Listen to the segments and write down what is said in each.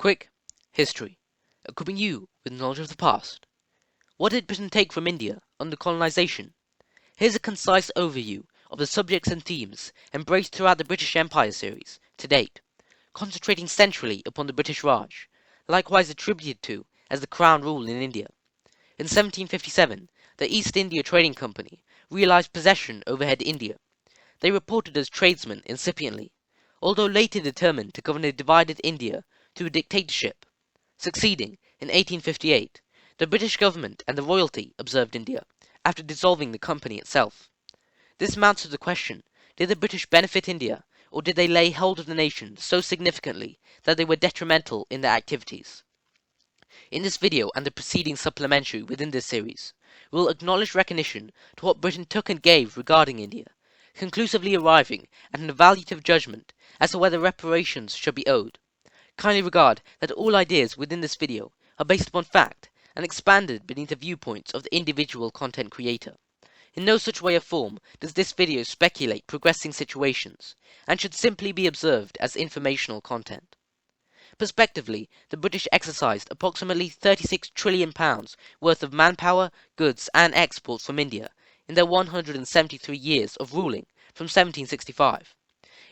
Quick history, equipping you with knowledge of the past. What did Britain take from India under colonisation? Here's a concise overview of the subjects and themes embraced throughout the British Empire series to date, concentrating centrally upon the British Raj, likewise attributed to as the Crown Rule in India. In 1757, the East India Trading Company realised possession overhead India. They reported as tradesmen incipiently, although later determined to govern a divided India through a dictatorship. Succeeding in 1858, the British government and the royalty observed India, after dissolving the company itself. This mounts to the question, did the British benefit India, or did they lay hold of the nation so significantly that they were detrimental in their activities? In this video and the preceding supplementary within this series, we will acknowledge recognition to what Britain took and gave regarding India, conclusively arriving at an evaluative judgment as to whether reparations should be owed. Kindly regard that all ideas within this video are based upon fact and expanded beneath the viewpoints of the individual content creator. In no such way or form does this video speculate progressing situations, and should simply be observed as informational content. Prospectively, the British exercised approximately £36 trillion worth of manpower, goods and exports from India in their 173 years of ruling from 1765.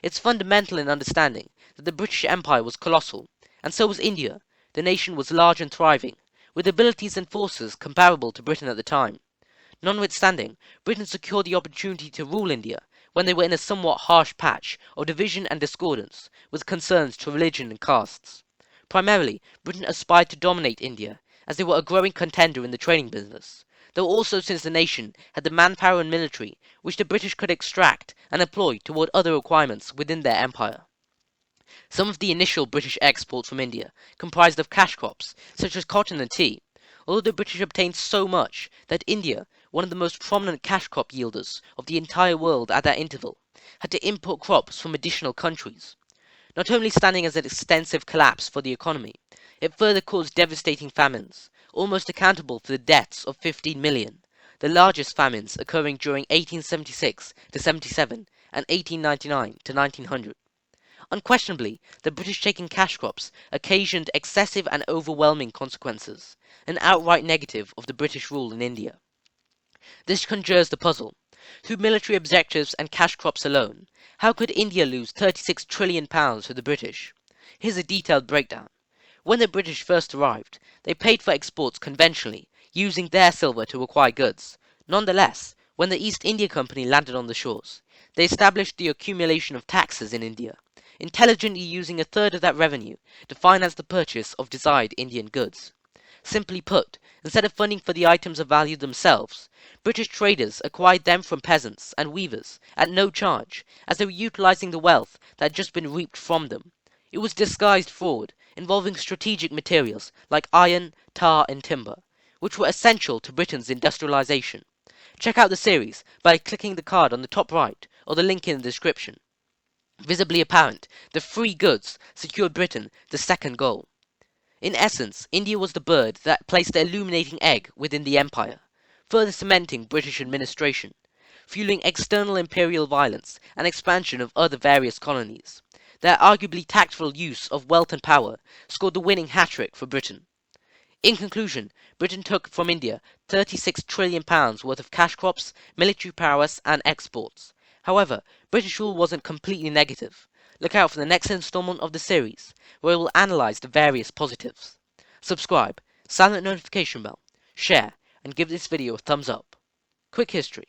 It's fundamental in understanding that the British Empire was colossal, and so was India. The nation was large and thriving, with abilities and forces comparable to Britain at the time. Notwithstanding, Britain secured the opportunity to rule India when they were in a somewhat harsh patch of division and discordance with concerns to religion and castes. Primarily, Britain aspired to dominate India, as they were a growing contender in the trading business, though also since the nation had the manpower and military which the British could extract and employ toward other requirements within their empire. Some of the initial British exports from India comprised of cash crops, such as cotton and tea, although the British obtained so much that India, one of the most prominent cash crop yielders of the entire world at that interval, had to import crops from additional countries. Not only standing as an extensive collapse for the economy, it further caused devastating famines, almost accountable for the deaths of 15 million, the largest famines occurring during 1876 to 77 and 1899 to 1900. Unquestionably, the British taking cash crops occasioned excessive and overwhelming consequences, an outright negative of the British rule in India. This conjures the puzzle. Through military objectives and cash crops alone, how could India lose £36 trillion to the British? Here's a detailed breakdown. When the British first arrived, they paid for exports conventionally, using their silver to acquire goods. Nonetheless, when the East India Company landed on the shores, they established the accumulation of taxes in India, intelligently using a third of that revenue to finance the purchase of desired Indian goods. Simply put, instead of funding for the items of value themselves, British traders acquired them from peasants and weavers at no charge, as they were utilizing the wealth that had just been reaped from them. It was disguised fraud, involving strategic materials like iron, tar and timber, which were essential to Britain's industrialization. Check out the series by clicking the card on the top right or the link in the description. Visibly apparent, the free goods secured Britain the second goal. In essence, India was the bird that placed the illuminating egg within the empire, further cementing British administration, fueling external imperial violence and expansion of other various colonies. Their arguably tactful use of wealth and power scored the winning hat-trick for Britain. In conclusion, Britain took from India £36 trillion worth of cash crops, military prowess and exports. However, British rule wasn't completely negative. Look out for the next installment of the series, where we will analyse the various positives. Subscribe, silent notification bell, share, and give this video a thumbs up. Quick history.